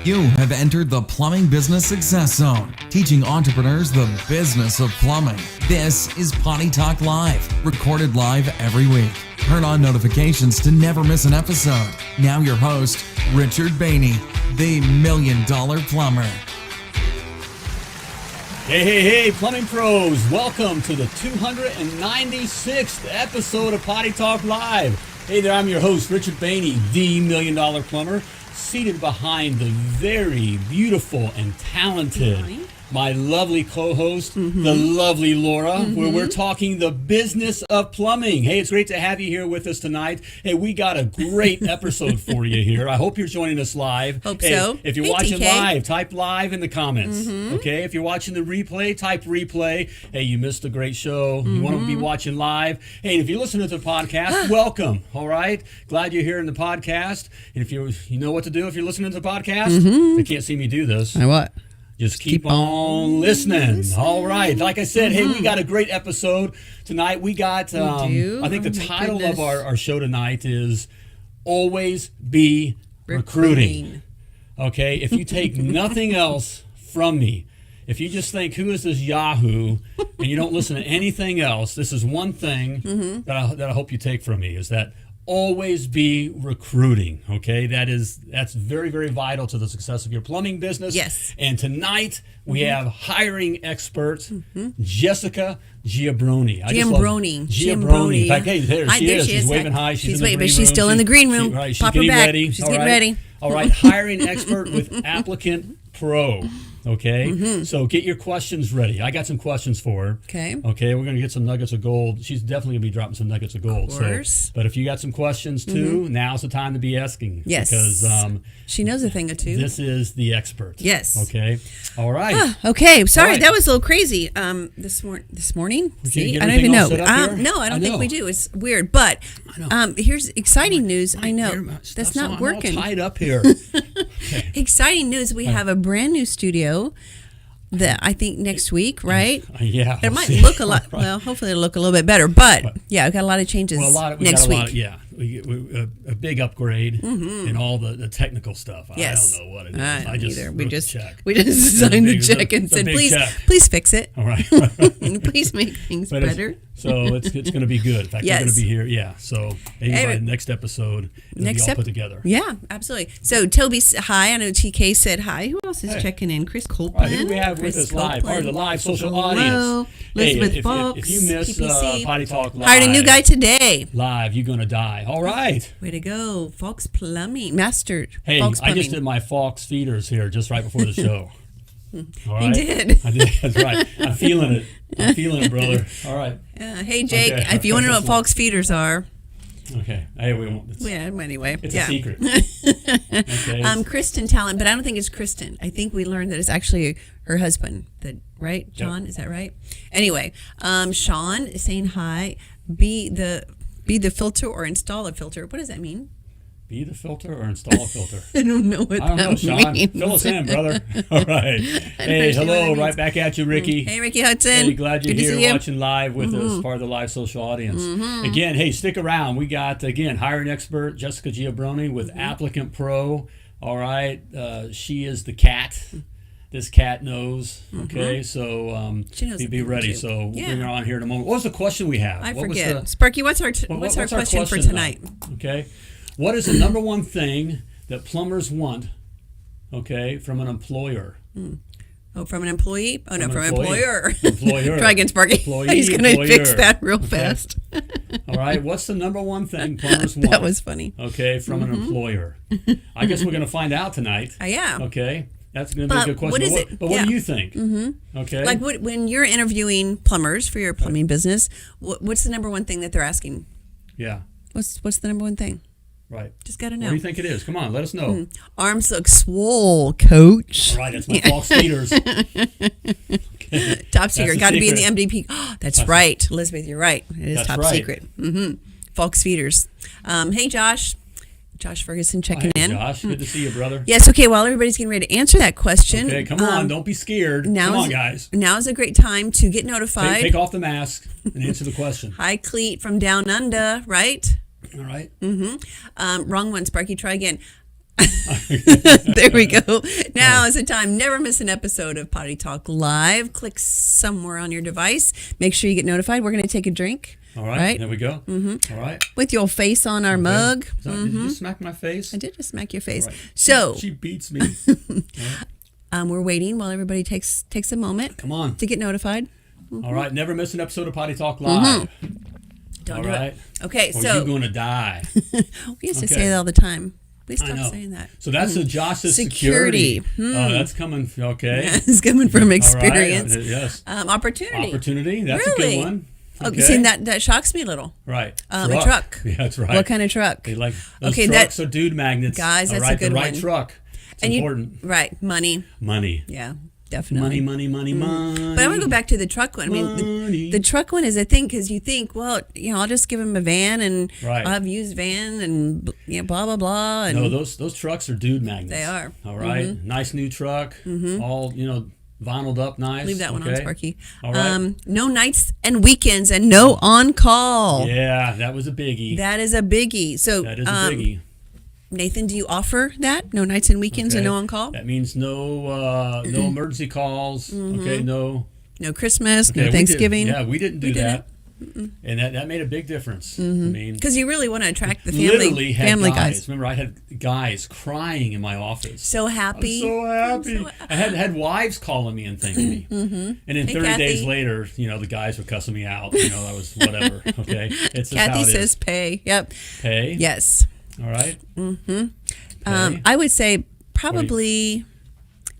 You have entered the Plumbing Business Success Zone, teaching entrepreneurs the business of plumbing. This is Potty Talk Live, recorded live every week. Turn on notifications to never miss an episode. Now your host, Richard Behney, the Million Dollar Plumber. Hey, plumbing pros. Welcome to the 296th episode of Potty Talk Live. Hey there, I'm your host, Richard Behney, the Million Dollar Plumber, seated behind the very beautiful and talented, my lovely co-host, the lovely Laura, where we're talking the business of plumbing. Hey, it's great to have you here with us tonight. Hey, we got a great episode for you here. I hope you're joining us live. Hope so. If you're watching live, type live in the comments. Okay, if you're watching the replay, type replay. Hey, you missed a great show. You want to be watching live. Hey, and if you're listening to the podcast, welcome. All right, glad you're here in the podcast. And if you know what to do if you're listening to the podcast, they can't see me do this. What? Just keep on listening. All right. Like I said, hey, we got a great episode tonight. We got, I think the title of our show tonight is Always Be Recruiting. Okay. If you take nothing else from me, if you just think, who is this Yahoo, and you don't listen to anything else, this is one thing that I hope you take from me, is that always be recruiting. Okay, that's very, very vital to the success of your plumbing business. Yes. And tonight we have hiring expert Jessica Giambrone. Giambrone. In fact, hey, there she is. She's waving hi. She's in the green room. She's still in the green room. She's Pop her getting back. ready. She's getting ready. All right, hiring expert with Applicant Pro. Okay, so get your questions ready. I got some questions for her. Okay, we're going to get some nuggets of gold. She's definitely going to be dropping some nuggets of gold. Of course. So, but if you got some questions too, now's the time to be asking. Yes. Because she knows a thing or two. This is the expert. Yes. Okay. All right. Okay. Sorry, right. That was a little crazy. This morning. See, I don't even know. No, I don't think we do. It's weird. But here's exciting news. I know that's not working. I'm all tied up here. Okay. Exciting news. We have a brand new studio that I think next week, right? Yeah. It might look a lot, well, hopefully it'll look a little bit better. But yeah, we've got a lot of changes next week. A big upgrade and all the technical stuff. Yes. I don't know what it is. I don't either. We check. just signed the check and said, please fix it. All right. Please make things better. So it's going to be good. In fact, we're going to be here. Yeah. So maybe by the next episode, it'll be all put together. Yeah, absolutely. So Toby, hi. I know TK said hi. Who else is checking in? Chris Copeland. Who do we have with us live? Part of the live social audience. Elizabeth Fox. If you miss Potty Talk Live. Hired a new guy today. Live, you're going to die. All right. Way to go. Fox Plumbing. Mastered. Hey, Fox I just did my Fox feeders here just right before the show. All right? You did. I did. That's right. I'm feeling it, brother. All right. Hey, Jake, if you want to know what Fox feeders are. Okay. Hey, we won't. Anyway. It's a secret. Okay. Kristen Talent, but I don't think it's Kristen. I think we learned that it's actually her husband. Right? John, is that right? Anyway, Sean is saying hi. Be the filter or install a filter. What does that mean? Be the filter or install a filter? I don't know what that means. Sean. Fill us in, brother. All right. Hey, hello. Right back at you, Ricky. Hey, Ricky Hudson. Hey, glad you're here watching live with us, part of the live social audience. Again, hey, stick around. We got, hiring expert Jessica Giambrone with Applicant Pro. All right. She is the cat. This cat knows. Okay, so she knows be ready. So we'll bring her on here in a moment. What was the question we have? I forget. Sparky, what's our question for tonight? Okay. What is the number one thing that plumbers want, from an employer? Oh, from an employee? Oh, no, from an employer. Employer. Try again, Sparky. He's going to fix that real fast. All right. What's the number one thing plumbers want? That was funny. Okay, from an employer. I guess we're going to find out tonight. Yeah. Okay. That's going to be a good question. What is it? But what do you think? Okay. Like when you're interviewing plumbers for your plumbing business, what's the number one thing that they're asking? Yeah. What's the number one thing? Right. Just got to know. What do you think it is? Come on, let us know. Arms look swole, coach. All right, that's my Fox feeders. Okay. Top secret. Got to be in the MDP. Oh, that's right. Elizabeth, you're right. It is top secret. Fox feeders. Hey, Josh. Josh Ferguson checking in. Josh, good to see you, brother. Yes, okay, while everybody's getting ready to answer that question. Okay, come on, don't be scared. Come on, guys. Now is a great time to get notified. Take off the mask and answer the question. Hi, Cleet from Down Under, right? All right. Wrong one, Sparky, try again. There we go. Now is the time. Never miss an episode of Potty Talk Live. Click somewhere on your device. Make sure you get notified. We're going to take a drink. All right. There we go. Mm-hmm. All right. With your face on our mug. Did you smack my face? I did just smack your face. Right. So she beats me. we're waiting while everybody takes a moment. Come on. To get notified. Mm-hmm. All right. Never miss an episode of Potty Talk Live. Don't all do right. it. Okay. Or So you're going to die. we used to say that all the time. We I know. stopped saying that. So that's the Josh's security. That's coming. Okay. It's coming from experience. All right. Yes. Opportunity. That's really? a good one. Okay. Oh, see, that shocks me a little. Right. A truck. Yeah, that's right. What kind of truck? They like those trucks are dude magnets. Guys, that's all right, a good the right one. truck. It's important. Right. Money. Yeah. Definitely. Money. But I want to go back to the truck one. I mean, the truck one is a thing because you think, well, I'll just give him a van and I'll have used van and blah, blah, blah. And no, those trucks are dude magnets. They are. All right. Nice new truck. All, vinyled up nice. Leave that one on, Sparky. All right. No nights and weekends and no on-call. Yeah, that was a biggie. That is a biggie. So that is a biggie. Nathan, do you offer that? No nights and weekends and no on-call? That means no emergency calls. Okay, no Christmas, no Thanksgiving. We didn't do that. And that made a big difference. I mean, because you really want to attract the literally had family guys. Remember, I had guys crying in my office. So happy. I'm so happy. I had wives calling me and thanking me. And then 30 days later, the guys were cussing me out. I was whatever. Okay, it's just Kathy how it says is. Pay. Yep. Pay. Yes. All right. I would say probably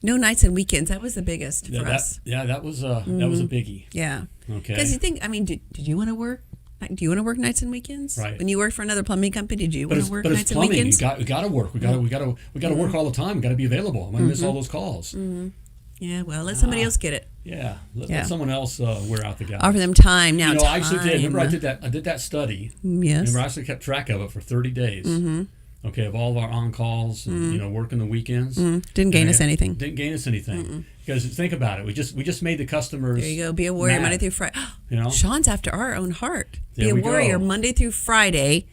no nights and weekends. That was the biggest for us. That was a biggie. Yeah. Okay. Because you think, did you want to work? Do you want to work nights and weekends? Right. When you worked for another plumbing company, did you want to work nights and plumbing. weekends? We got to work. We got to work all the time. We got to be available. I'm gonna miss all those calls. Yeah. Well, let somebody else get it. Yeah. Let someone else wear out the guys. Offer them time now. I actually did. Remember, I did that study. Yes. Remember, I actually kept track of it for 30 days. Okay, of all of our on-calls, and, working the weekends. Didn't gain us anything. Didn't gain us anything. Because think about it, we just made the customers. There you go. Be a warrior mad. Monday through Friday. Sean's after our own heart. Be a warrior Monday through Friday.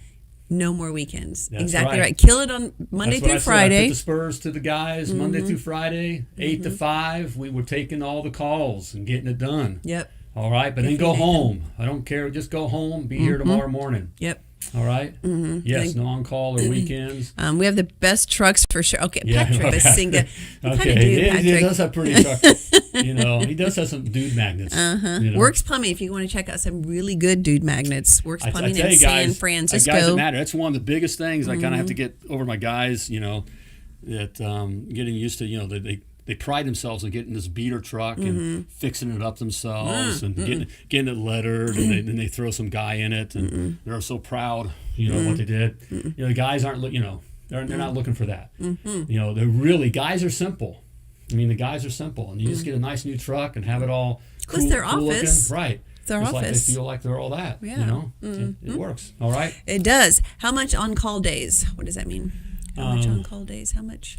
No more weekends. That's exactly right. Kill it on Monday through Friday. I put the spurs to the guys Monday through Friday, 8 to 5. We were taking all the calls and getting it done. Yep. All right, but then go home. I don't care. Just go home. Be here tomorrow morning. Yep. All right. Yes, no on call or weekends. We have the best trucks for sure. Okay, Patrick Basinga. Okay, he does have pretty trucks. He does have some dude magnets. Works Plumbing. If you want to check out some really good dude magnets, Works Plumbing in San Francisco. Guys that matter. That's one of the biggest things I kind of have to get over my guys. That getting used to. They pride themselves on getting this beater truck and fixing it up themselves and getting it lettered, and then they throw some guy in it, and they're so proud, of what they did. The guys aren't, they're not looking for that. They're really, guys are simple. The guys are simple, and you just get a nice new truck and have it all cool, It's their cool office. looking. Right. Their it's office. like they feel like they're all that. Yeah. It works. All right. It does. How much on-call days? What does that mean? How much on-call days? How much?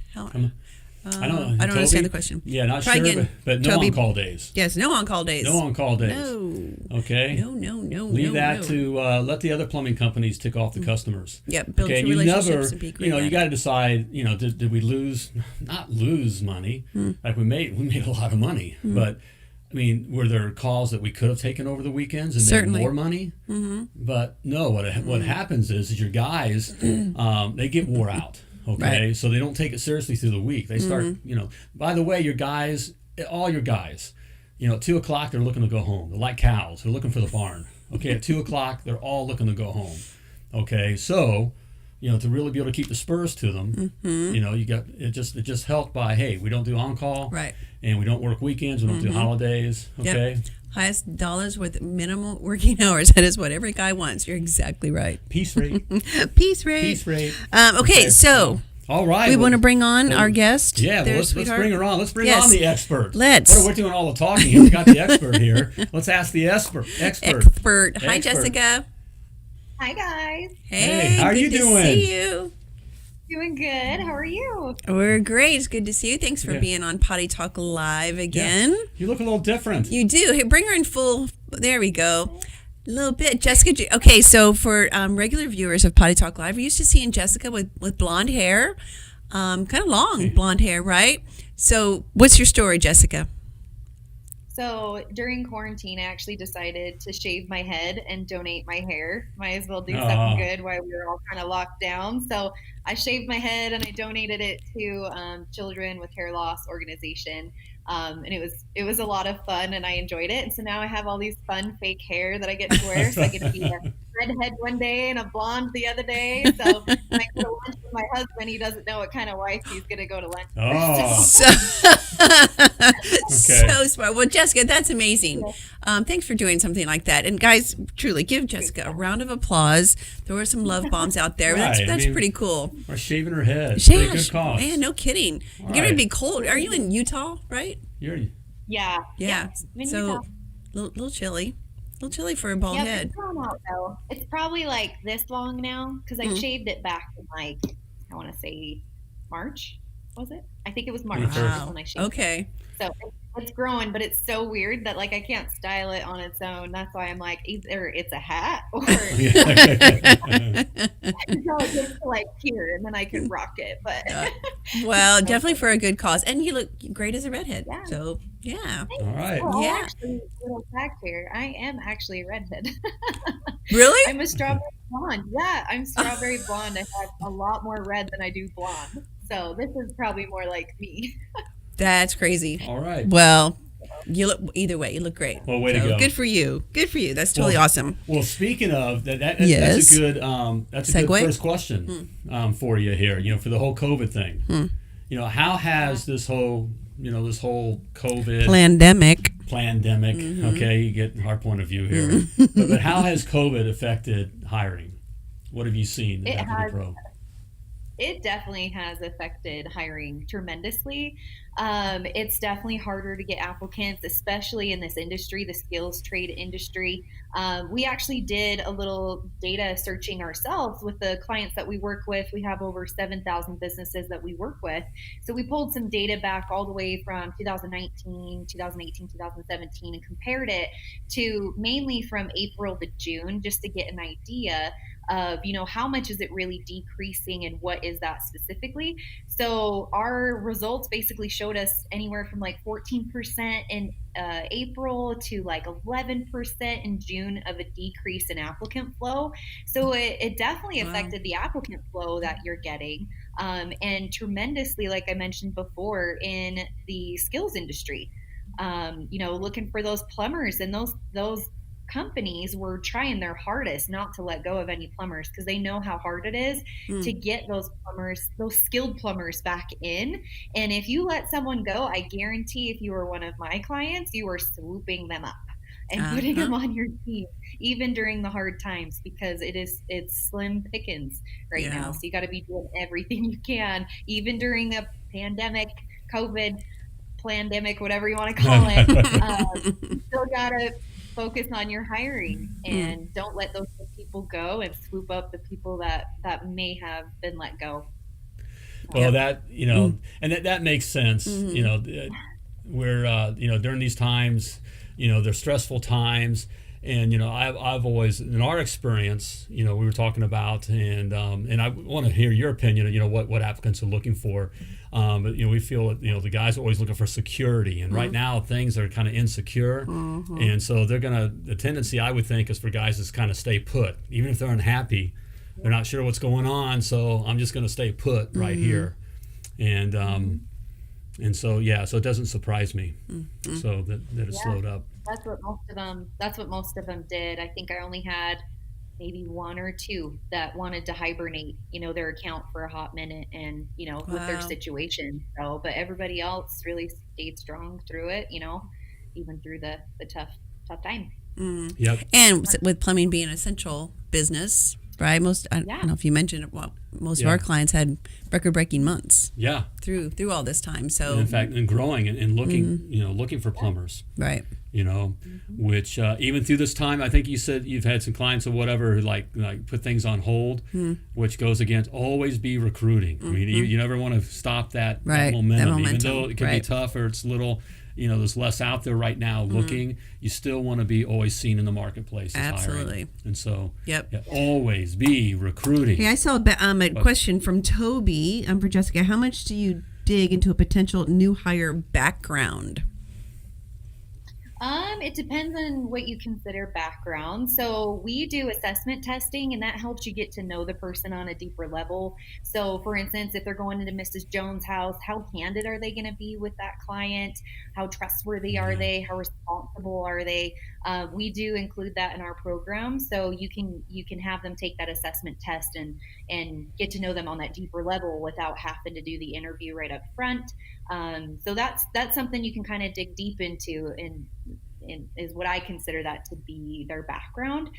I don't know. I don't understand the question. Yeah, not Try sure, again. but no on-call days. Yes, no on-call days. No on-call days. No. Okay. No. Leave that to let the other plumbing companies tick off the customers. Yep. Build your relationships and be great. You got to decide. Did we not lose money? Like we made a lot of money, but were there calls that we could have taken over the weekends and made more money? But no. What happens is your guys they get wore out. Okay, right. So they don't take it seriously through the week. They start, by the way, all your guys, at 2 o'clock, they're looking to go home. They're like cows. They're looking for the barn. Okay, at 2 o'clock, they're all looking to go home. Okay, so, to really be able to keep the spurs to them, you got, it just helped by, hey, we don't do on-call. Right. And we don't work weekends. We don't do holidays. Okay. Yep. Highest dollars with minimal working hours. That is what every guy wants. You're exactly right. Peace rate. Peace rate. Peace rate. Okay, so all right. We want to bring on our guest. Yeah, let's bring her on. Let's bring on the expert. We're doing all the talking here. We got the expert here. Let's ask the expert. Hi, Jessica. Hi, guys. Hey, how are you doing? Good to see you. Doing good. How are you? We're great. It's good to see you. Thanks for being on Potty Talk Live again. Yeah. You look a little different. You do. Hey, bring her in full. There we go. A little bit. Jessica. Okay, so for regular viewers of Potty Talk Live, we're used to seeing Jessica with blonde hair. kind of long blonde hair, right? So what's your story, Jessica? So during quarantine, I actually decided to shave my head and donate my hair. Might as well do something good while we were all kind of locked down. So I shaved my head and I donated it to Children with Hair Loss organization. And it was a lot of fun and I enjoyed it. And so now I have all these fun fake hair that I get to wear. So I get to be a redhead one day and a blonde the other day. So when I go to lunch with my husband, he doesn't know what kind of wife he's going to go to lunch with. So smart. Well, Jessica, that's amazing. Thanks for doing something like that. And guys, truly give Jessica a round of applause. Throw her some love bombs out there. Right. That's pretty cool. Or shaving her head. Yeah, good cause. Man, no kidding. You're going to be cold. Are you in Utah, right? Yeah. So little chilly. A little chilly for a bald head. It's grown out, though. It's probably like this long now because I shaved it back in I want to say March. Was it? I think it was March when I shaved it. So it's growing, but it's so weird that I can't style it on its own. That's why I'm like, either it's a hat or until it gets to here and then I can rock it. But well, definitely for a good cause. And you look great as a redhead. Yeah. So yeah. All right. Well, yeah. Actually, little fact here, I am actually a redhead. Really? I'm a strawberry blonde. Yeah, I'm strawberry blonde. I have a lot more red than I do blonde. So this is probably more like me. That's crazy. All right. Well, you look either way. You look great. Well, way to go. Good for you. Good for you. That's totally awesome. Well, speaking of that's Yes. a good good first question for you here. For the whole COVID thing. How has this whole COVID Plandemic. Okay, you get our point of view here. But how has COVID affected hiring? What have you seen at Applicant Pro? It definitely has affected hiring tremendously. It's definitely harder to get applicants, especially in this industry, the skills trade industry. We actually did a little data searching ourselves with the clients that we work with. We have over 7,000 businesses that we work with. So we pulled some data back all the way from 2019, 2018, 2017, and compared it to mainly from April to June, just to get an idea of how much is it really decreasing and what is that specifically. So our results basically showed us anywhere from 14% in April to 11% in June of a decrease in applicant flow. So it definitely affected the applicant flow that you're getting, and tremendously, like I mentioned before, in the skills industry. Looking for those plumbers, and those companies were trying their hardest not to let go of any plumbers because they know how hard it is to get those plumbers, those skilled plumbers back in. And if you let someone go, I guarantee if you were one of my clients, you were swooping them up and putting them on your team, even during the hard times, because it's slim pickings right now. So you got to be doing everything you can, even during the pandemic, COVID, plandemic, whatever you want to call it. You still got to focus on your hiring and don't let those people go and swoop up the people that may have been let go. Well, that, and that makes sense. We're, during these times, they're stressful times. And, I've always, in our experience, we were talking about, and I want to hear your opinion, what applicants are looking for. But, we feel that, the guys are always looking for security. And right now things are kind of insecure. And so the tendency, I would think, is for guys to kind of stay put. Even if they're unhappy, they're not sure what's going on. So I'm just going to stay put right here. And so, so it doesn't surprise me. So that it slowed up. That's what most of them did. I think I only had maybe one or two that wanted to hibernate, their account for a hot minute and, with their situation. So, but everybody else really stayed strong through it, even through the tough time. Yep. And with plumbing being an essential business, right? I don't know if you mentioned it. Well, most of our clients had record-breaking months. Yeah. Through all this time. So and in fact, and growing and looking, looking for plumbers. Right. Which even through this time, I think you said you've had some clients or whatever who like put things on hold, which goes against always be recruiting. I mean, you never want to stop that momentum, even though it can be tough or it's a little, there's less out there right now looking, you still want to be always seen in the marketplace as Absolutely. hiring. And so Yep. always be recruiting. Hey, I saw a question from Toby for Jessica. How much do you dig into a potential new hire background? It depends on what you consider background. So we do assessment testing, and that helps you get to know the person on a deeper level. So for instance, if they're going into Mrs. Jones' house, how candid are they going to be with that client? How trustworthy are they? How responsible are they? We do include that in our program, so you can have them take that assessment test and get to know them on that deeper level without having to do the interview right up front. So that's something you can kind of dig deep into, and is what I consider that to be their background.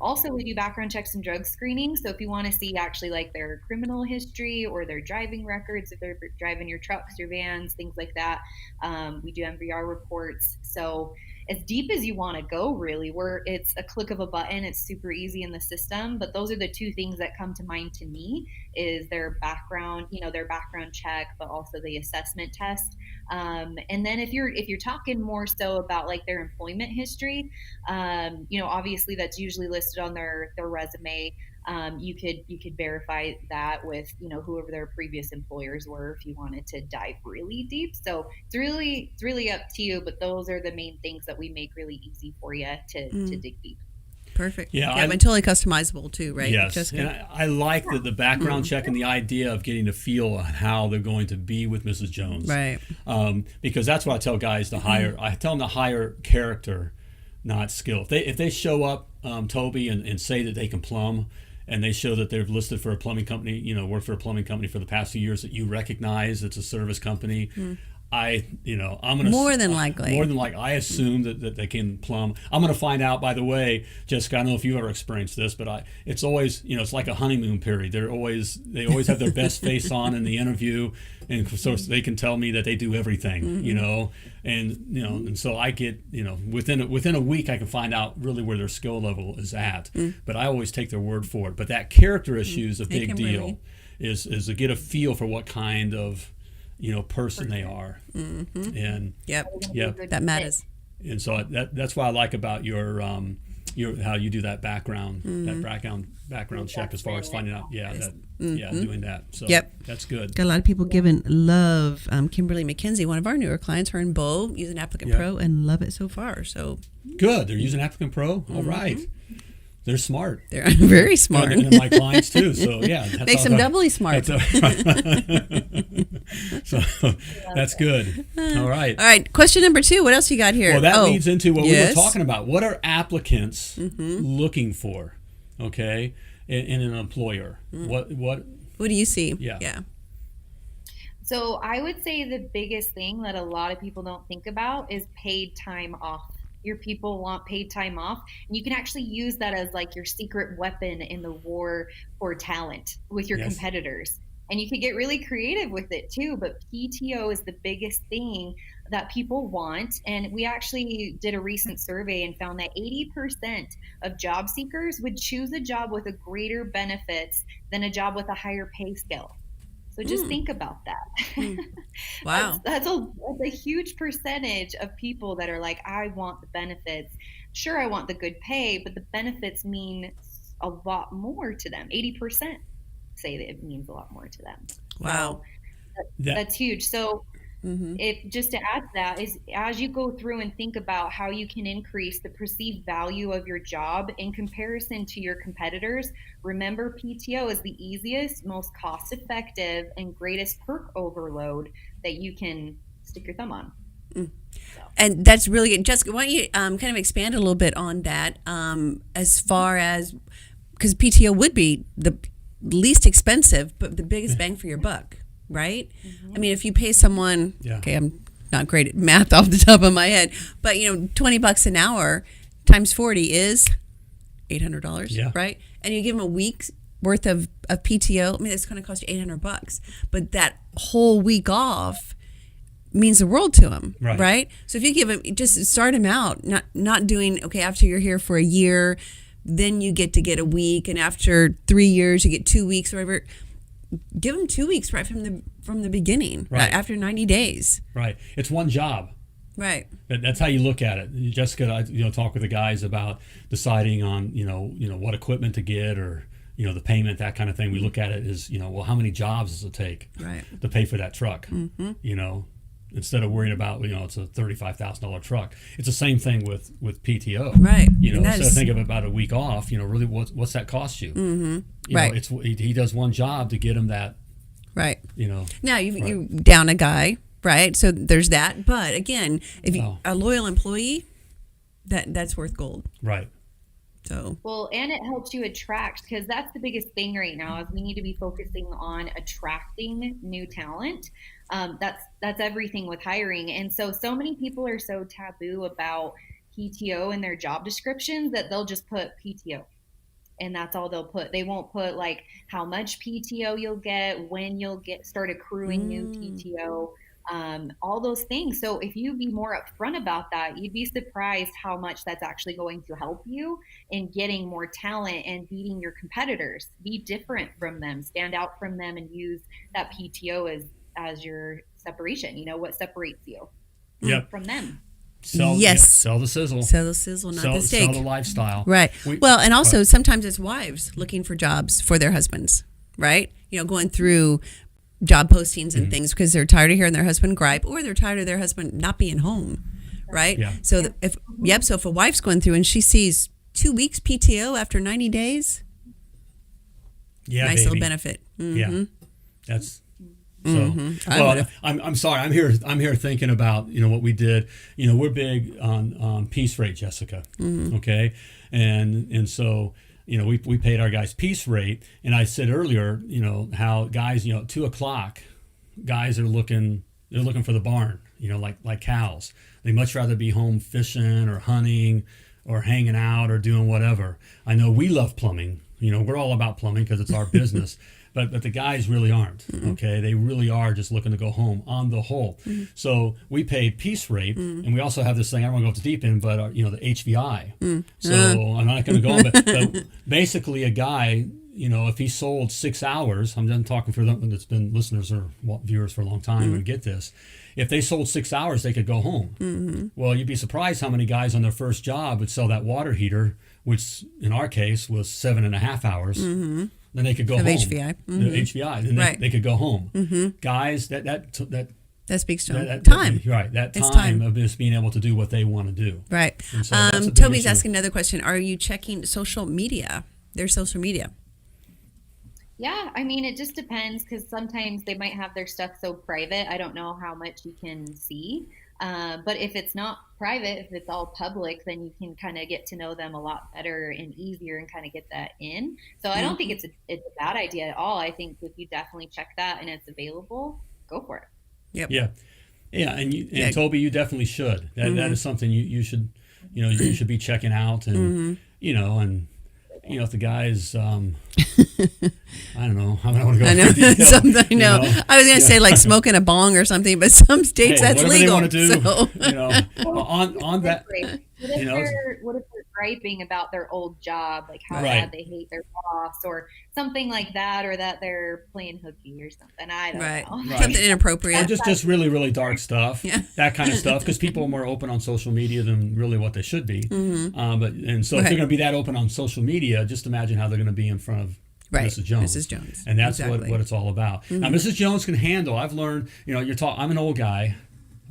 Also, we do background checks and drug screening. So if you want to see actually like their criminal history or their driving records, if they're driving your trucks, your vans, things like that, we do MVR reports. So as deep as you want to go, really, it's a click of a button. It's super easy in the system. But those are the two things that come to mind to me, is their background, their background check, but also the assessment test. And then if you're talking more so about like their employment history, obviously that's usually listed on their resume. You could verify that with whoever their previous employers were if you wanted to dive really deep. So it's really up to you, but those are the main things that we make really easy for you to dig deep. Perfect. Yeah, and totally customizable too, right? Yes, Jessica? and I like the background check and the idea of getting to feel on how they're going to be with Mrs. Jones, right? Because that's what I tell guys to hire. I tell them to hire character, not skill. If they show up, Toby, and say that they can plumb, and they show that they've listed for a plumbing company, worked for a plumbing company for the past few years that you recognize it's a service company. I'm gonna more than likely. I assume that they can plumb. I'm gonna find out. By the way, Jessica, I don't know if you've ever experienced this, but it's always it's like a honeymoon period. They always have their best face on in the interview, and so they can tell me that they do everything, and so I get within a week I can find out really where their skill level is at. But I always take their word for it. But that character issue is a big deal. Is to get a feel for what kind of person they are. And that matters. And so that's what I like about your how you do that background background check as far as finding out doing that. So that's good. Got a lot of people giving love. Kimberly McKenzie, one of our newer clients, her and Bo using Applicant Pro and love it so far. So good. They're using Applicant Pro. All right. They're smart. They're very smart. And my clients too. So makes them doubly smart. So that's good. All right. All right. Question number 2. What else you got here? Well, that leads into what we were talking about. What are applicants looking for? Okay, in an employer. What do you see? Yeah. So I would say the biggest thing that a lot of people don't think about is paid time off. Your people want paid time off, and you can actually use that as like your secret weapon in the war for talent with your competitors. And you could get really creative with it too, but PTO is the biggest thing that people want. And we actually did a recent survey and found that 80% of job seekers would choose a job with a greater benefits than a job with a higher pay scale. So just think about that. Wow. That's a huge percentage of people that are like, I want the benefits. Sure, I want the good pay, but the benefits mean a lot more to them. 80% say that it means a lot more to them. Wow. So that's huge. So if just to add to that is, as you go through and think about how you can increase the perceived value of your job in comparison to your competitors, remember PTO is the easiest, most cost effective, and greatest perk overload that you can stick your thumb on. And that's really good. Jessica, why don't you kind of expand a little bit on that, as far as, because PTO would be the least expensive but the biggest bang for your buck, right? I mean, if you pay someone, okay, I'm not great at math off the top of my head, but $20 an hour times 40 is $800, right? And you give them a week's worth of PTO. I mean, it's going to cost you $800, but that whole week off means the world to them, right? So if you give them, just start them out, not doing, okay, after you're here for a year, then you get a week, and after 3 years you get 2 weeks or whatever. Give them 2 weeks right from the beginning, after 90 days. Right. It's one job. Right. That's how you look at it. Jessica, talk with the guys about deciding on, what equipment to get, or, the payment, that kind of thing. We look at it as, well, how many jobs does it take to pay for that truck? Instead of worrying about, it's a $35,000 truck. It's the same thing with PTO. Right. Instead of thinking about a week off, really what's that cost you? Right. He does one job to get him that. Right. Now you right. down a guy, right? So there's that. But again, if you a loyal employee, that's worth gold. Right. So and it helps you attract, because that's the biggest thing right now, is we need to be focusing on attracting new talent. That's everything with hiring. And so many people are so taboo about PTO in their job descriptions that they'll just put PTO, and that's all they'll put. They won't put like how much PTO you'll get, when you'll start accruing new PTO, all those things. So if you be more upfront about that, you'd be surprised how much that's actually going to help you in getting more talent and beating your competitors. Be different from them, stand out from them, and use that PTO as your separation. What separates you from them. Sell the sizzle. Sell the sizzle, not the steak. Sell the lifestyle. Right. And also sometimes it's wives looking for jobs for their husbands, right? Going through job postings and things because they're tired of hearing their husband gripe, or they're tired of their husband not being home, right? Yeah. So if a wife's going through and she sees 2 weeks PTO after 90 days, nice little benefit. Yeah, that's. So, I'm sorry. I'm here thinking about what we did. We're big on piece rate, Jessica. Okay, and so we paid our guys piece rate, and I said earlier, how guys, 2:00, guys are looking for the barn, like cows. They much rather be home fishing or hunting or hanging out or doing whatever. I know we love plumbing. We're all about plumbing because it's our business. But the guys really aren't, okay? They really are just looking to go home on the whole. So we paid piece rate, and we also have this thing, I don't want to go off the deep end, but, the HVI. So I'm not going to go on, but basically a guy, if he sold 6 hours, I'm done talking for them that's been listeners or viewers for a long time and get this. If they sold 6 hours, they could go home. Well, you'd be surprised how many guys on their first job would sell that water heater, which in our case was 7.5 hours. Then they could go home. HVI. The HVI. Then they could go home. Guys, that speaks to that time. Right. That time of just being able to do what they want to do. Right. So Toby's asking another question. Are you checking social media? Their social media. Yeah, I mean, it just depends, because sometimes they might have their stuff so private. I don't know how much you can see. But if it's not private, if it's all public, then you can kind of get to know them a lot better and easier and kind of get that in. So I don't think it's a bad idea at all. I think if you definitely check that and it's available, go for it. Yep. Yeah. And Toby, you definitely should. That is something you should, you should be checking out, and and if the guys, I don't know. I don't want to go. I know. I was going to say like smoking a bong or something, but some states that's legal. They want to do, so. on that. What if they're griping about their old job, like how bad they hate their boss, or something like that, or that they're playing hooky or something? I don't know. Something inappropriate. Or just really, really dark stuff. That kind of stuff, because people are more open on social media than really what they should be. So if they're going to be that open on social media, just imagine how they're going to be in front of Mrs. Jones. And that's what it's all about. Now, Mrs. Jones can handle. I've learned. I'm an old guy.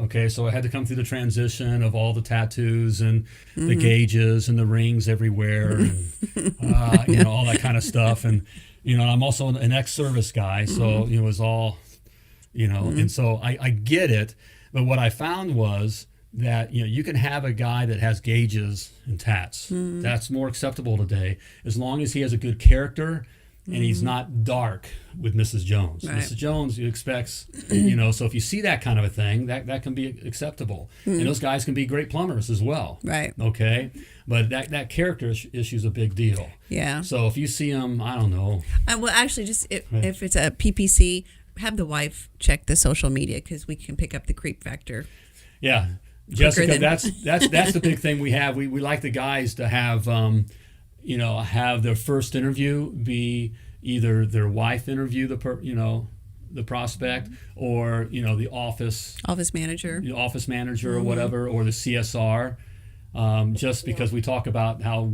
Okay, so I had to come through the transition of all the tattoos and the gauges and the rings everywhere, and all that kind of stuff. And I'm also an ex-service guy, so it was all, and so I get it. But what I found was that you can have a guy that has gauges and tats. That's more acceptable today, as long as he has a good character. And he's not dark with Mrs. Jones. Right. Mrs. Jones expects, so if you see that kind of a thing, that can be acceptable. And those guys can be great plumbers as well. Right. Okay. But that character issue is a big deal. Yeah. So if you see them, I don't know. Well, actually, just if it's a PPC, have the wife check the social media, because we can pick up the creep factor. Yeah. Jessica, that's the big thing we have. We like the guys to have, have their first interview be either their wife interview the prospect, or the office manager, or whatever, or the CSR. Just because we talk about how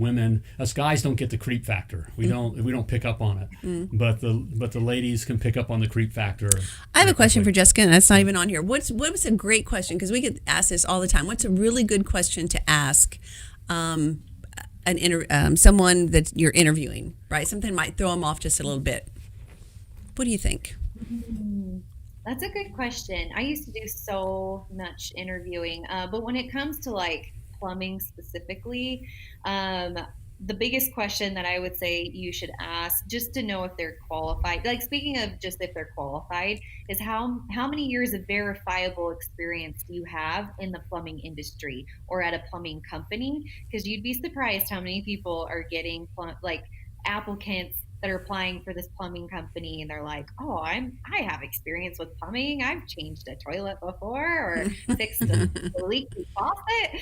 us guys don't get the creep factor, we don't pick up on it, but the ladies can pick up on the creep factor. I have a question for Jessica, and that's not even on here. What was a great question? Because we get asked this all the time. What's a really good question to ask someone that you're interviewing, right? Something might throw them off just a little bit. What do you think? That's a good question. I used to do so much interviewing, but when it comes to like plumbing specifically, the biggest question that I would say you should ask, just to know if they're qualified, like speaking of just if they're qualified, is how many years of verifiable experience do you have in the plumbing industry or at a plumbing company? Because you'd be surprised how many people are getting applicants that are applying for this plumbing company, and they're like, oh, I have experience with plumbing. I've changed a toilet before or fixed a leaky faucet,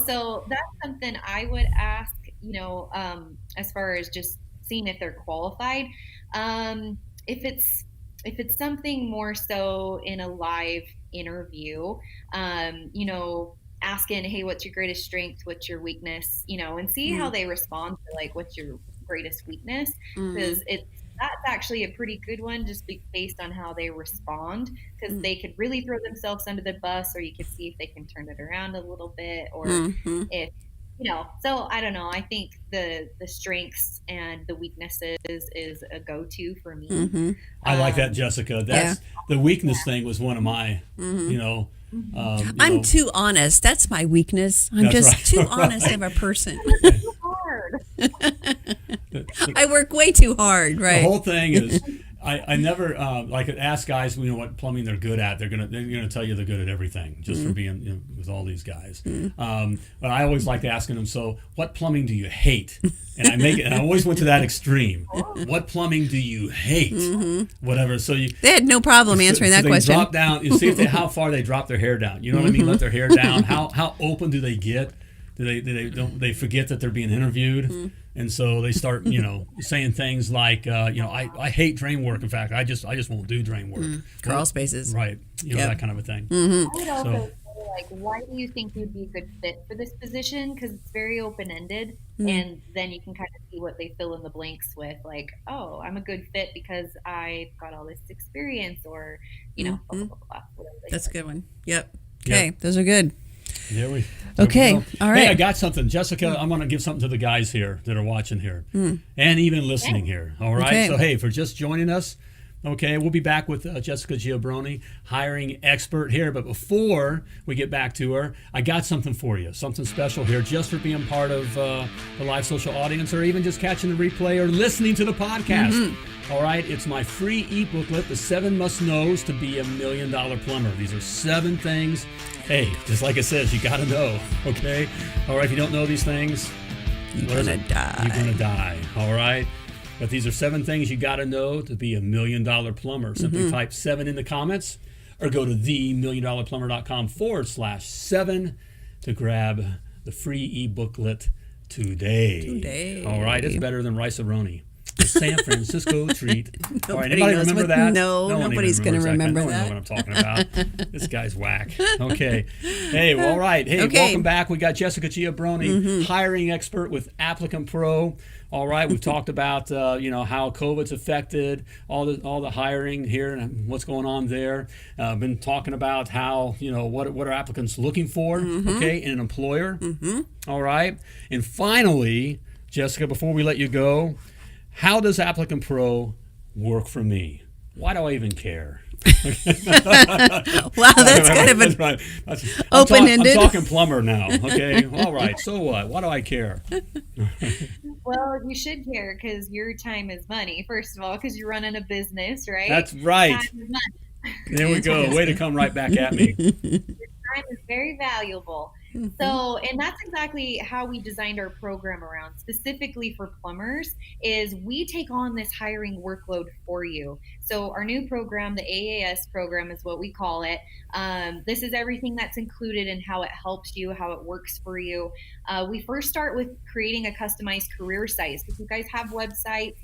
so that's something I would ask, as far as just seeing if they're qualified. If it's something more so in a live interview, asking, hey, what's your greatest strength? What's your weakness? And see how they respond to like, what's your greatest weakness, because that's actually a pretty good one, just based on how they respond, because they could really throw themselves under the bus, or you could see if they can turn it around a little bit, or if so I don't know. I think the strengths and the weaknesses is a go-to for me. I like that, Jessica. That's the weakness thing was one of my I'm too honest. That's my weakness. I'm just too honest of a person. Too hard. I work way too hard, right? The whole thing is, I never ask guys, what plumbing they're good at. They're gonna tell you they're good at everything, just for being with all these guys. But I always like asking them, so what plumbing do you hate? And I always went to that extreme. What plumbing do you hate? Whatever. So they had no problem answering that question. Drop down. You see how far they drop their hair down. You know what I mean? Let their hair down. How open do they get? Do they forget that they're being interviewed? And so they start, saying things like, I hate drain work. In fact, I just won't do drain work. Crawl spaces. Right. That kind of a thing. I would also say, why do you think you'd be a good fit for this position? Because it's very open-ended, and then you can kind of see what they fill in the blanks with, like, oh, I'm a good fit because I've got all this experience, or, blah, blah, blah, blah, That's a good one. Yep. Okay, those are good. Okay. All right. Hey, I got something. Jessica, I'm going to give something to the guys here that are watching here and even listening here. All right. Okay. So, hey, for just joining us, okay, we'll be back with Jessica Giambrone, hiring expert here. But before we get back to her, I got something for you, something special here, just for being part of the live social audience, or even just catching the replay or listening to the podcast. All right, it's my free e-booklet, The 7 Must Knows to Be a $1 Million Plumber. These are 7 things, hey, just like it says, you got to know, okay? All right, if you don't know these things, you're going to die. You're going to die, all right? But these are 7 things you got to know to be a $1 million plumber. Simply type 7 in the comments, or go to themilliondollarplumber.com/7 to grab the free e-booklet today. All right, it's better than rice-a-roni. The San Francisco treat. All right, anybody remember that? No, nobody's going to remember that. I don't know what I'm talking about. This guy's whack. Okay. Hey, well, all right. Hey, welcome back. We got Jessica Giambrone, hiring expert with Applicant Pro. All right, we've talked about how COVID's affected all the hiring here and what's going on there. Been talking about how what are applicants looking for, okay, in an employer. All right, and finally, Jessica, before we let you go, how does Applicant Pro work for me? Why do I even care? Wow, that's kind of an open-ended. I'm talking plumber now, okay? All right, so what? Why do I care? Well, you should care because your time is money, first of all, because you're running a business, right? That's right. Time is money. There we go. Way to come right back at me. Your time is very valuable. So, and that's exactly how we designed our program around, specifically for plumbers, is we take on this hiring workload for you. So our new program, the AAS program is what we call it. This is everything that's included in how it helps you, how it works for you. We first start with creating a customized career site. So if you guys have websites,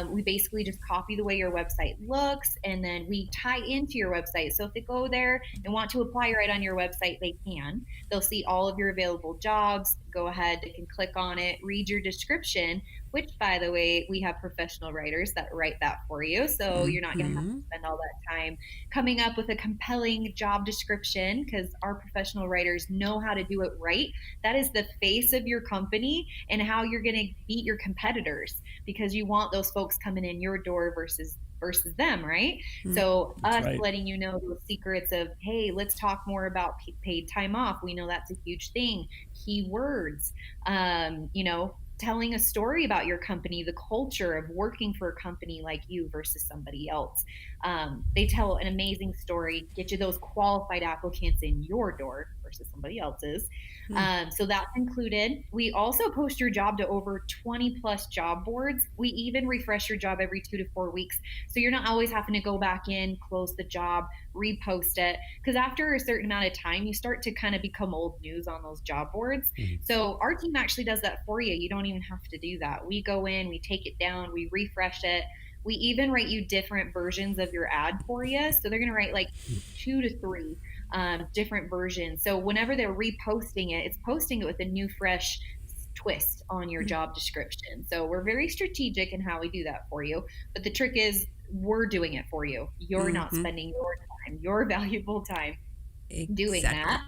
We basically just copy the way your website looks, and then we tie into your website. So if they go there and want to apply right on your website, they can. They'll see all of your available jobs. Go ahead, they can click on it, read your description, which, by the way, we have professional writers that write that for you. So you're not going to have to spend all that time coming up with a compelling job description, because our professional writers know how to do it right. That is the face of your company and how you're going to beat your competitors, because you want those folks coming in your door versus them, right? So us letting you know the secrets of, hey, let's talk more about paid time off. We know that's a huge thing. Keywords, telling a story about your company, the culture of working for a company like you versus somebody else. They tell an amazing story, get you those qualified applicants in your door versus somebody else's. So that's included. We also post your job to over 20 plus job boards. We even refresh your job every 2 to 4 weeks. So you're not always having to go back in, close the job, repost it. Because after a certain amount of time, you start to kind of become old news on those job boards. So our team actually does that for you. You don't even have to do that. We go in, we take it down, we refresh it. We even write you different versions of your ad for you. So they're going to write like 2 to 3 different versions. So whenever they're reposting it, it's posting it with a new, fresh twist on your job description. So we're very strategic in how we do that for you. But the trick is, we're doing it for you. You're not spending your time, your valuable time doing that.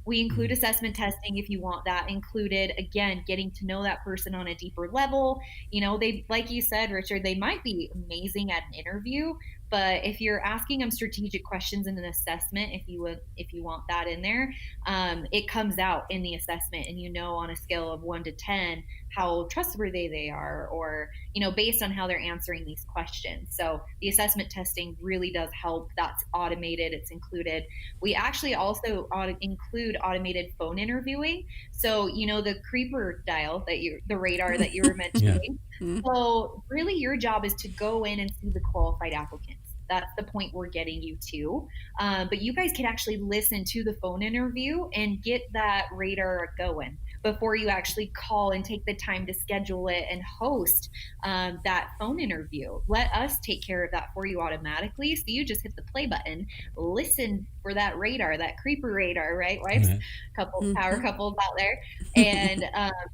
We include assessment testing if you want that included. Again, getting to know that person on a deeper level. They, like you said, Richard, they might be amazing at an interview, but if you're asking them strategic questions in an assessment, if you want that in there, it comes out in the assessment, and on a scale of 1 to 10 how trustworthy they are, or based on how they're answering these questions. So the assessment testing really does help. That's automated. It's included. We actually also include automated phone interviewing. So the creeper dial the radar that you were mentioning. So really your job is to go in and see the qualified applicants. That's the point we're getting you to. But you guys can actually listen to the phone interview and get that radar going before you actually call and take the time to schedule it and host that phone interview. Let us take care of that for you automatically. So you just hit the play button, listen for that radar, that creeper radar, right? Wives, power couples out there. And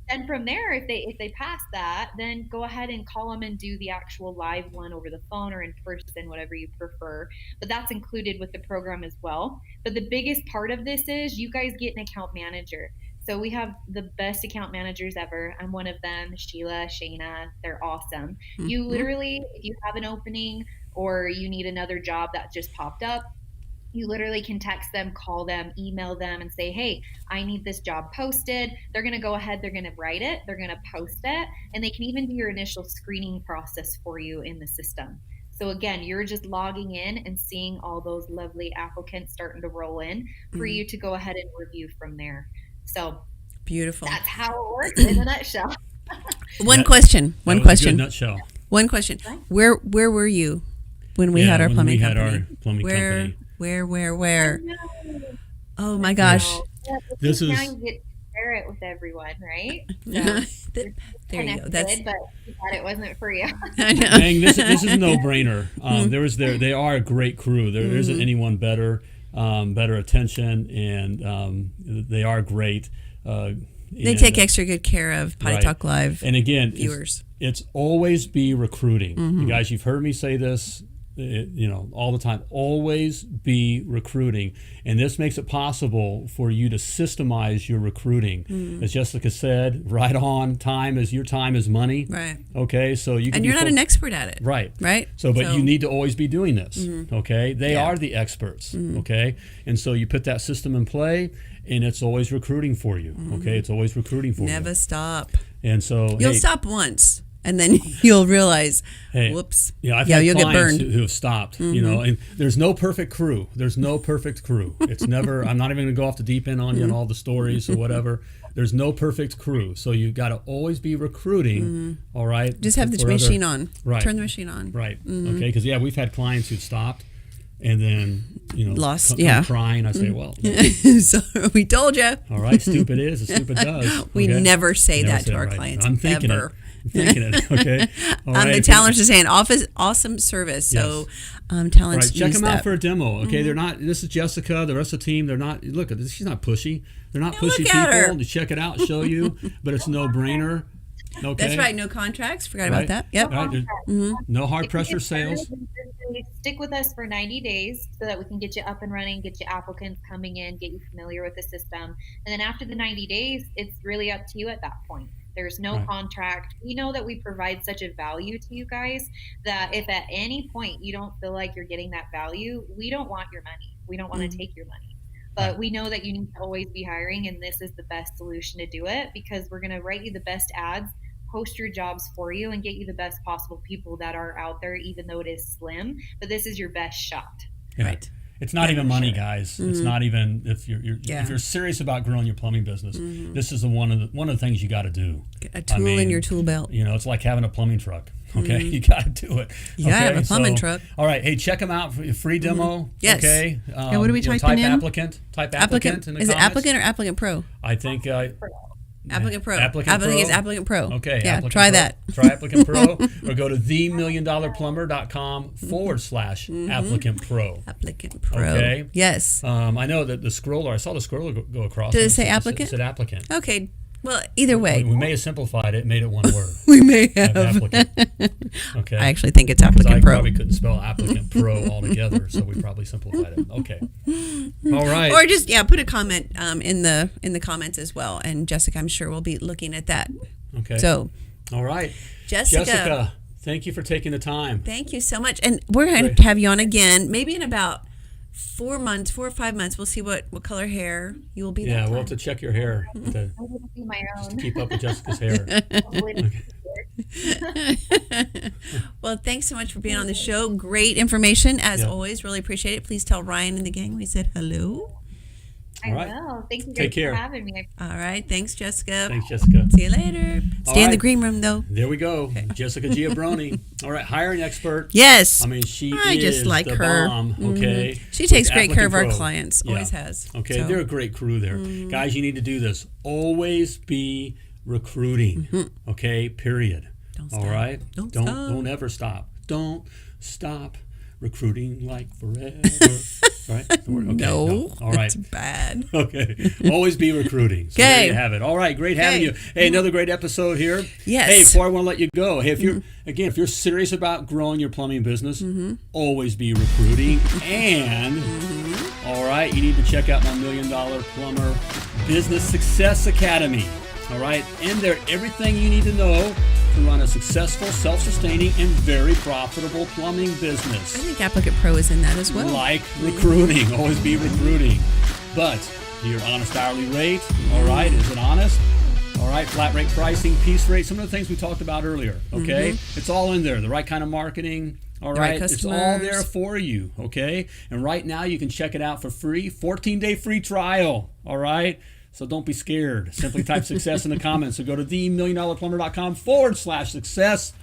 then from there, if they pass that, then go ahead and call them and do the actual live one over the phone or in person, whatever you prefer. But that's included with the program as well. But the biggest part of this is you guys get an account manager. So we have the best account managers ever. I'm one of them, Sheila, Shayna. They're awesome. You literally, if you have an opening or you need another job that just popped up, you literally can text them, call them, email them, and say, hey, I need this job posted. They're going to go ahead. They're going to write it. They're going to post it. And they can even do your initial screening process for you in the system. So again, you're just logging in and seeing all those lovely applicants starting to roll in for you to go ahead and review from there. So beautiful. That's how it works in a nutshell. One question. A good nutshell. One question. Where were you when we had our plumbing company? Company. Where? Oh my gosh. Yeah, this is. Now you get to share it with everyone, right? So there you go. That's. But you thought it wasn't for you. I know. Dang, this is a no-brainer. They are a great crew. There isn't anyone better. Better attention, and they are great. They take extra good care of Potty Talk Live and again, viewers. It's always be recruiting. You guys, you've heard me say this all the time. Always be recruiting, and this makes it possible for you to systemize your recruiting. As Jessica said, right on time is your time is money. Right. Okay, so you can and you're not an expert at it. Right. So, but you need to always be doing this. Okay, they are the experts. Okay, and so you put that system in play, and it's always recruiting for you. Okay, it's always recruiting for you. Never stop. And so you'll stop once. And then you'll realize, whoops. Yeah, I've had you'll clients get burned. who have stopped, and there's no perfect crew. There's no perfect crew. It's never, I'm not even going to go off the deep end on you and all the stories or whatever. There's no perfect crew. So you got to always be recruiting, all right? Just have the machine on. Right. Turn the machine on. Right. Okay, because, we've had clients who've stopped and then, lost, come crying. I say, well. So we told you. All right, stupid is, as stupid does. We never say that to our clients. I'm thinking ever. thinking it. Okay. All right. The talents are saying awesome service. So talents All right, check use them out that. for a demo. Okay, they're not. This is Jessica. The rest of the team. They're not. Look at this. She's not pushy. They're not pushy look at her. people. To check it out, show you, but it's no brainer. Okay. That's right. No contracts. Forgot about that. Yep. Right. No hard pressure sales. Stick with us for 90 days so that we can get you up and running, get you applicants coming in, get you familiar with the system. And then after the 90 days, it's really up to you at that point. There's no contract. We know that we provide such a value to you guys that if at any point you don't feel like you're getting that value, we don't want your money. We don't want to take your money. But we know that you need to always be hiring, and this is the best solution to do it because we're going to write you the best ads, post your jobs for you, and get you the best possible people that are out there, even though it is slim. But this is your best shot. Yeah. Right. It's not even money, guys. It's not even if you're serious about growing your plumbing business. This is one of the things you got to do. A tool in your tool belt. You know, it's like having a plumbing truck. Okay, you got to do it. You gotta have a plumbing truck. All right, hey, check them out for a free demo. Yes. Okay. And what are we typing type in? Applicant. Type applicant in the Is it comments. Applicant or Applicant Pro? I think. Applicant Pro. Applicant I think it's Pro. Applicant Pro. Okay. Yeah, Applicant try Pro. that. Try Applicant Pro or go to themilliondollarplumber.com/Applicant Pro. Applicant Pro. Okay. Yes. I know that the scroller, I saw the scroller go across. Did it and say applicant? It said applicant. Okay. Well, either way. We may have simplified it, made it one word. We may have. Applicant. Okay. I actually think it's Because I Applicant Pro. probably couldn't spell Applicant Pro altogether, so we probably simplified it. Okay. All right. Or just put a comment in the comments as well, and Jessica, I'm sure, will be looking at that. Okay. So, all right. Jessica, thank you for taking the time. thank you so much, and we're going to have you on again, maybe in about 4 or 5 months. We'll see what color hair you will be. Yeah, that we'll have to check your hair to I'm going to do my just own. to keep up with Jessica's hair. Well, thanks so much for being on the show. Great information as always. Really appreciate it. Please tell Ryan and the gang we said hello. I All right. will. Thank you Take guys care. for having me. All right. Thanks, Jessica. Thanks, Jessica. See you later. Stay in the right. green room, though. There we go. Jessica Giambrone. All right, hiring expert. Yes. I mean, she I is just like the her. bomb, okay? She takes With great care of our Applicant Pro. clients. Yeah. Always has. Okay, So, they're a great crew there. Guys, you need to do this. Always be recruiting, okay? Period. Don't All stop. right? Don't stop. Don't ever stop. Don't stop recruiting like forever. Right? Okay, no, All right. it's bad. Okay. Always be recruiting. So there you have it. All right. Great having you. Hey, another great episode here. Yes. Hey, before I want to let you go, hey, if you're if you're serious about growing your plumbing business, always be recruiting. And all right, you need to check out my $1 Million Plumber Business Success Academy. All right. In there, everything you need to know to run a successful, self-sustaining, and very profitable plumbing business. I think Applicant Pro is in that as well. Like recruiting, always be recruiting. But your honest hourly rate, all right, is it honest? All right, flat rate pricing, piece rate, some of the things we talked about earlier, okay? It's all in there, the right kind of marketing, all right? It's all there customers. for you, okay? And right now you can check it out for free, 14-day free trial, all right? So don't be scared. Simply type success in the comments. So go to themilliondollarplumber.com/success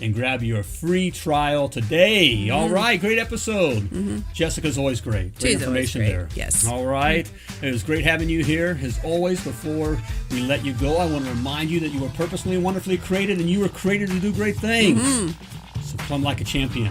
and grab your free trial today. All right, great episode. Jessica's always great. Great She's always information great. there. Yes. All right. It was great having you here. As always, before we let you go, I want to remind you that you were purposely and wonderfully created, and you were created to do great things. So plumb like a champion.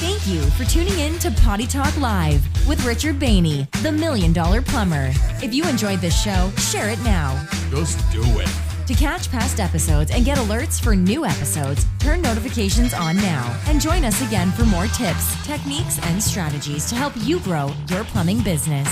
Thank you for tuning in to Potty Talk Live with Richard Behney, the $1 Million Plumber. If you enjoyed this show, share it now. Just do it. To catch past episodes and get alerts for new episodes, turn notifications on now and join us again for more tips, techniques, and strategies to help you grow your plumbing business.